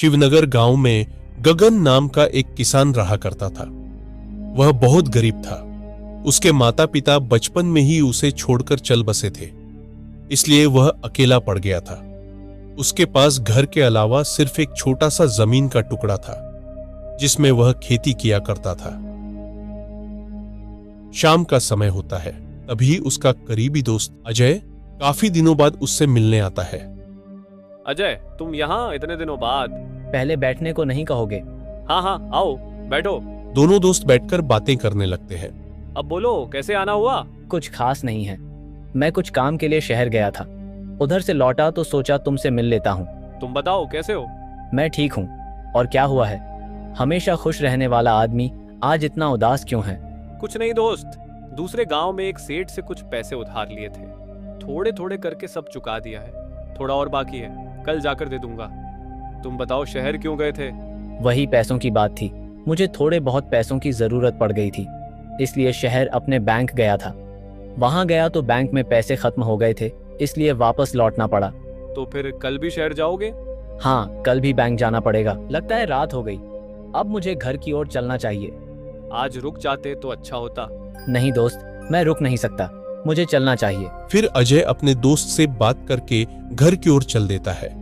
शिवनगर गांव में गगन नाम का एक किसान रहा करता था। वह बहुत गरीब था। उसके माता पिता बचपन में ही उसे छोड़कर चल बसे थे, इसलिए वह अकेला पड़ गया था। उसके पास घर के अलावा सिर्फ एक छोटा सा जमीन का टुकड़ा था, जिसमें वह खेती किया करता था। शाम का समय होता है, तभी उसका करीबी दोस्त अजय काफी दिनों बाद उससे मिलने आता है। अजय, तुम यहाँ इतने दिनों बाद? पहले बैठने को नहीं कहोगे? हाँ हाँ, आओ बैठो। दोनों दोस्त बैठकर बातें करने लगते हैं। अब बोलो, कैसे आना हुआ? कुछ खास नहीं है। मैं कुछ काम के लिए शहर गया था, उधर से लौटा तो सोचा तुमसे मिल लेता हूँ। तुम बताओ, कैसे हो? मैं ठीक हूँ। और क्या हुआ है? हमेशा खुश रहने वाला आदमी आज इतना उदास क्यों है? कुछ नहीं दोस्त, दूसरे गांव में एक सेठ से कुछ पैसे उधार लिए थे। थोड़े थोड़े करके सब चुका दिया है, थोड़ा और बाकी है, कल जाकर दे दूंगा। तुम बताओ, शहर क्यों गए थे? वही पैसों की बात थी। मुझे थोड़े बहुत पैसों की जरूरत पड़ गई थी, इसलिए शहर अपने बैंक गया था। वहां गया तो बैंक में पैसे खत्म हो गए थे, इसलिए वापस लौटना पड़ा। तो फिर कल भी शहर जाओगे? हाँ, कल भी बैंक जाना पड़ेगा। लगता है रात हो गई, अब मुझे घर की ओर चलना चाहिए। आज रुक जाते तो अच्छा होता। नहीं दोस्त, मैं रुक नहीं सकता, मुझे चलना चाहिए। फिर अजय अपने दोस्त से बात करके घर की ओर चल देता है।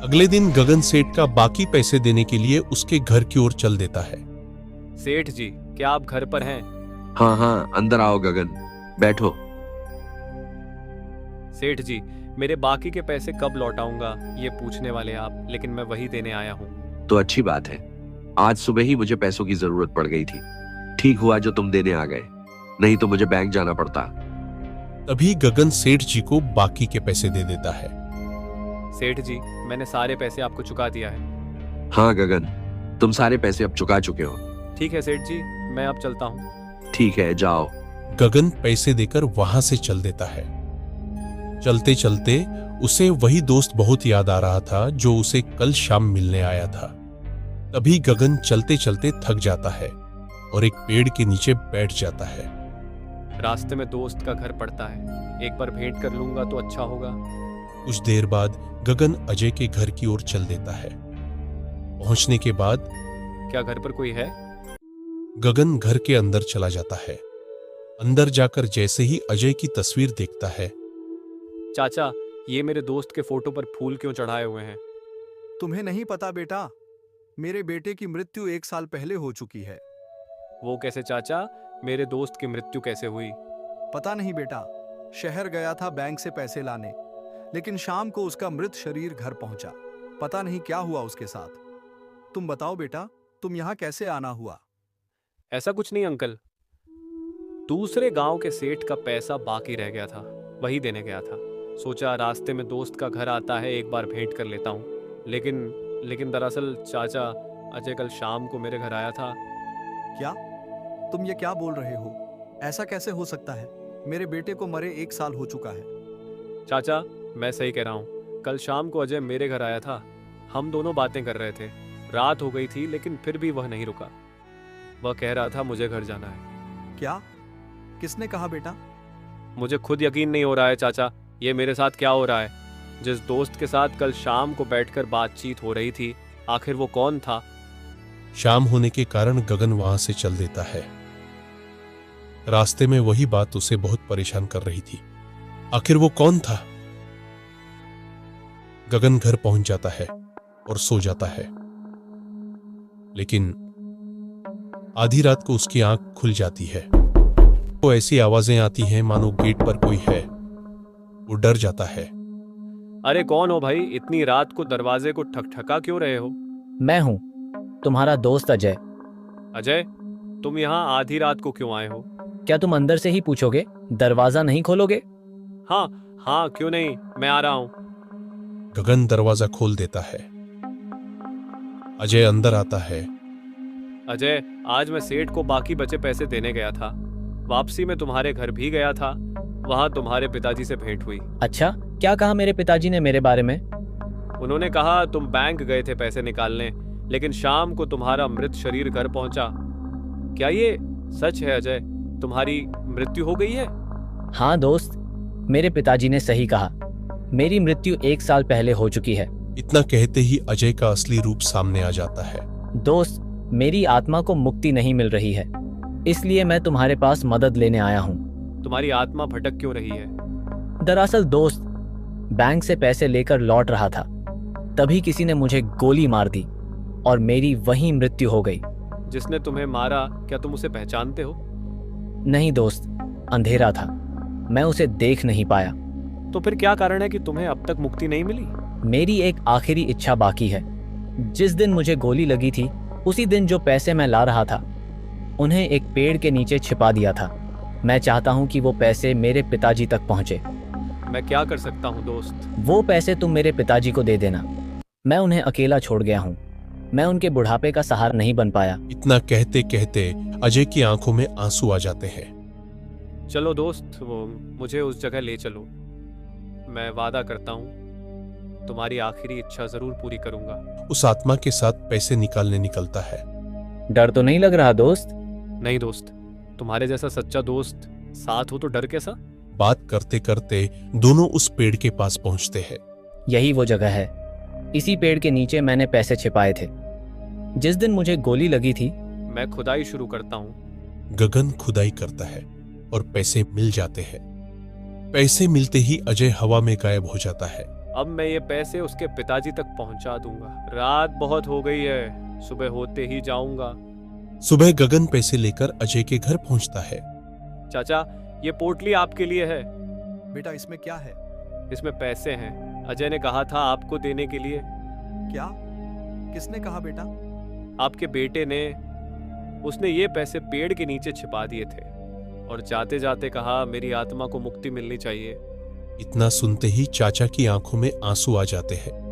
अगले दिन गगन सेठ का बाकी पैसे देने के लिए उसके घर की ओर चल देता है। सेठ जी, क्या आप घर पर हैं? हाँ हाँ, अंदर आओ गगन, बैठो। सेठ जी, मेरे बाकी के पैसे कब लौटाऊंगा ये पूछने वाले आप, लेकिन मैं वही देने आया हूँ। तो अच्छी बात है, आज सुबह ही मुझे पैसों की जरूरत पड़ गई थी। ठीक हुआ जो तुम देने आ गए, नहीं तो मुझे बैंक जाना पड़ता। तभी गगन सेठ जी को बाकी के पैसे दे देता है। सेठ जी, मैंने सारे पैसे आपको चुका दिया है। हाँ गगन, तुम सारे पैसे अब चुका चुके हो। ठीक है सेठ जी, मैं अब चलता हूँ। ठीक है, जाओ। गगन पैसे देकर वहां से चल देता है। चलते चलते उसे वही दोस्त बहुत याद आ रहा था जो उसे कल शाम मिलने आया था। तभी गगन चलते चलते थक जाता है और एक पेड़ के नीचे बैठ जाता है। रास्ते में दोस्त का घर पड़ता है, एक बार भेंट कर लूंगा तो अच्छा होगा। कुछ देर बाद गगन अजय के घर की ओर चल देता है। पहुंचने के बाद क्या घर पर कोई है? गगन घर के अंदर चला जाता है। अंदर जाकर जैसे ही अजय की तस्वीर देखता है। चाचा, ये मेरे दोस्त के फोटो पर फूल क्यों चढ़ाए हुए हैं? तुम्हें नहीं पता बेटा, मेरे बेटे की मृत्यु 1 साल पहले हो चुकी है। वो कैसे चाचा? मेरे दोस्त की मृत्यु कैसे हुई? पता नहीं बेटा, शहर गया था बैंक से पैसे लाने, लेकिन शाम को उसका मृत शरीर घर पहुंचा। पता नहीं क्या हुआ उसके साथ। तुम बताओ बेटा, तुम यहाँ कैसे आना हुआ? ऐसा कुछ नहीं अंकल, दूसरे गांव के सेठ का पैसा बाकी रह गया था, वही देने गया था। सोचा रास्ते में दोस्त का घर आता है, एक बार भेंट कर लेता हूँ। लेकिन दरअसल चाचा, अजय कल शाम को मेरे घर आया था। क्या? तुम ये क्या बोल रहे हो? ऐसा कैसे हो सकता है? मेरे बेटे को मरे 1 साल हो चुका है। चाचा, मैं सही कह रहा हूँ। कल शाम को अजय मेरे घर आया था, हम दोनों बातें कर रहे थे। रात हो गई थी, लेकिन फिर भी वह नहीं रुका। वह कह रहा था मुझे घर जाना है। क्या? किसने कहा बेटा? मुझे खुद यकीन नहीं हो रहा है चाचा, ये मेरे साथ क्या हो रहा है। जिस दोस्त के साथ कल शाम को बैठकर बातचीत हो रही थी, आखिर वो कौन था? शाम होने के कारण गगन वहां से चल देता है। रास्ते में वही बात उसे बहुत परेशान कर रही थी। आखिर वो कौन था? गगन घर पहुंच जाता है और सो जाता है, लेकिन आधी रात को उसकी आंख खुल जाती है। तो ऐसी आवाजें आती हैं मानो गेट पर कोई है। वो डर जाता है। अरे कौन हो भाई, इतनी रात को दरवाजे को ठकठका क्यों रहे हो? मैं हूँ, तुम्हारा दोस्त अजय। अजय, तुम यहाँ आधी रात को क्यों आए हो? क्या तुम अंदर से ही पूछोगे, दरवाजा नहीं खोलोगे? हाँ हाँ, क्यों नहीं, मैं आ रहा हूँ। गगन दरवाजा खोल देता है। अजय अंदर आता है। अजय, आज मैं सेठ को बाकी बचे पैसे देने गया था। वापसी में तुम्हारे घर भी गया था, वहां तुम्हारे पिताजी से भेंट हुई। अच्छा, क्या कहा मेरे पिताजी ने मेरे बारे में? उन्होंने कहा तुम बैंक गए थे पैसे निकालने, लेकिन शाम को तुम्हारा मृत शरीर घर पहुंचा। क्या ये सच है अजय, तुम्हारी मृत्यु हो गई है? हाँ दोस्त, मेरे पिताजी ने सही कहा। मेरी मृत्यु 1 साल पहले हो चुकी है। इतना कहते ही अजय का असली रूप सामने आ जाता है। दोस्त, मेरी आत्मा को मुक्ति नहीं मिल रही है, इसलिए मैं तुम्हारे पास मदद लेने आया हूँ। तुम्हारी आत्मा भटक क्यों रही है? दरअसल दोस्त, बैंक से पैसे लेकर लौट रहा था, तभी किसी ने मुझे गोली मार दी और मेरी वहीं मृत्यु हो गई। जिसने तुम्हें मारा, क्या तुम उसे पहचानते हो? नहीं दोस्त, अंधेरा था, मैं उसे देख नहीं पाया। तो फिर क्या कारण है कि तुम्हें अब तक मुक्ति नहीं मिली? मेरी एक आखिरी इच्छा बाकी है। जिस दिन मुझे गोली लगी थी, उसी दिन जो पैसे मैं ला रहा था, उन्हें एक पेड़ के नीचे छिपा दिया था। मैं चाहता हूँ कि वो पैसे मेरे पिताजी तक पहुँचे। मैं क्या कर सकता हूँ दोस्त? वो पैसे तुम मेरे पिताजी को दे देना। मैं उन्हें अकेला छोड़ गया हूँ, मैं उनके बुढ़ापे का सहारा नहीं बन पाया। इतना कहते कहते अजय की आंखों में आंसू आ जाते हैं। चलो दोस्त, वो मुझे उस जगह ले चलो। मैं वादा करता हूँ तुम्हारी आखिरी इच्छा जरूर पूरी करूंगा। उस आत्मा के साथ पैसे निकालने निकलता है। डर तो नहीं लग रहा दोस्त? नहीं दोस्त, तुम्हारे जैसा सच्चा दोस्त साथ हो तो डर कैसा? बात करते करते दोनों उस पेड़ के पास पहुंचते हैं। यही वो जगह है, इसी पेड़ के नीचे मैंने पैसे छिपाए थे। जिस दिन मुझे गोली लगी थी, मैं खुदाई शुरू करता हूँ। गगन खुदाई करता है और पैसे मिल जाते हैं। पैसे मिलते ही अजय हवा में गायब हो जाता है। अब मैं ये पैसे उसके पिताजी तक पहुंचा दूंगा। रात बहुत हो गई है, सुबह होते ही जाऊंगा। सुबह गगन पैसे लेकर अजय के घर पहुंचता है। चाचा, ये पोटली आपके लिए है। बेटा, इसमें क्या है? इसमें पैसे हैं। अजय ने कहा था आपको देने के लिए। क्या? किसने कहा बेटा? आपके बेटे ने। उसने ये पैसे पेड़ के नीचे छिपा दिए थे और जाते जाते कहा मेरी आत्मा को मुक्ति मिलनी चाहिए। इतना सुनते ही चाचा की आंखों में आंसू आ जाते हैं।